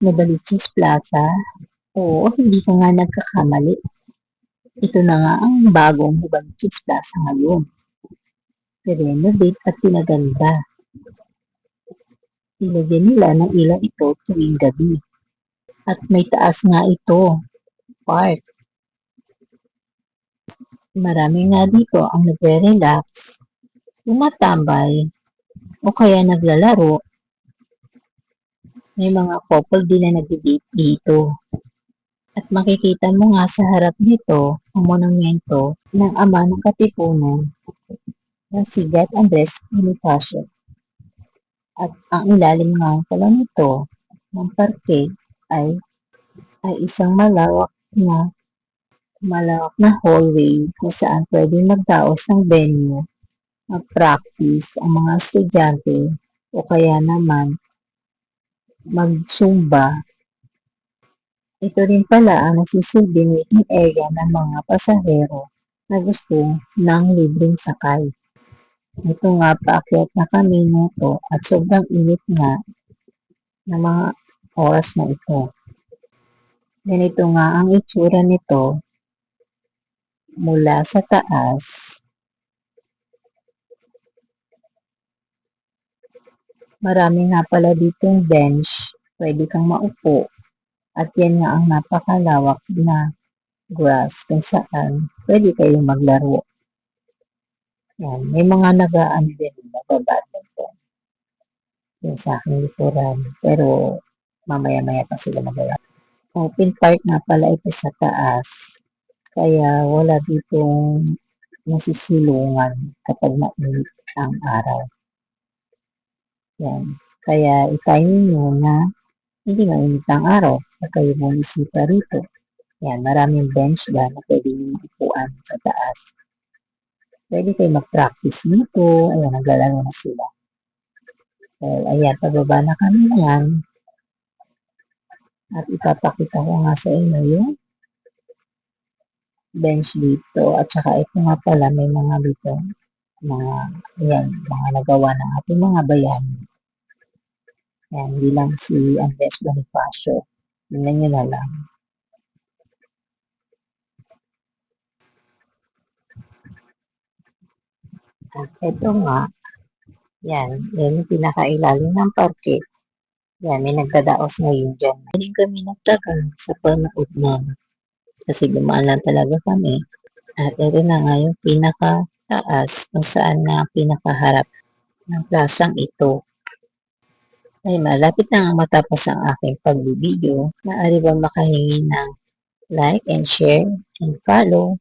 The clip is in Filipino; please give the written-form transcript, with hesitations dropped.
Novaliches Plaza? Oo, hindi ka nga nagkakamali. Ito na nga ang bagong Novaliches Plaza ngayon. Renovate at pinaganda. Nilagyan nila ng ilaw ito tuwing gabi. At may taas nga ito, park. Marami nga dito ang nagre-relax, tumatambay, o kaya naglalaro. May mga couple din na nag-date dito. At makikita mo nga sa harap nito ang monumento ng ama ng Katipunan na si God Andres Bonifacio. At ang ilalim nga pala nito ng parke ay isang malawak na hallway kung saan pwedeng magdaos ng venue, mag-practice ang mga estudyante o kaya naman mag-zumba. Ito rin pala ang nagsisilbing waiting area ng mga pasahero na gusto ng libreng sakay. Ito nga, paakyat na kami nito at sobrang init nga ng mga oras na ito. Ganito nga ang itsura nito mula sa taas. Marami nga pala ditong bench, pwede kang maupo. At yan nga ang napakalawak na grass kung saan pwede kayong maglaro. Yan, may mga nagaan din, nagbabadminton. Yung sa aking likuran. Pero mamaya-maya pa sila magawa. Open park nga pala ito sa taas. Kaya wala ditong nasisilungan kapag mainit ang araw. Yan. Kaya itayin nyo na hindi mainit ang araw na kayo bumisita rito. Yan, maraming bench ba na pwede nyo upuan sa taas. Pwede kayo mag-practice nito. Ayan, naglalaro na sila. Well, ayan, pababa na kami yan. At ipapakita ko nga sa inyo yung bench dito. At saka ito nga pala, may mga dito, mga nagawa ng ating mga bayan. Yan, hindi lang si Andres Bonifacio. Tingnan nyo na lang. At ito nga, yan yung pinakailalim ng parke. Yan, may nagdadaos ngayon dyan. Hindi kami nagtagal sa panood nun. Kasi dumaan lang talaga kami. At ito na nga yung pinakataas kung saan nga pinakaharap ng plasang ito. Ay malapit na nga matapos ang aking pagbibideo. Maaari bang makahingi ng like and share and follow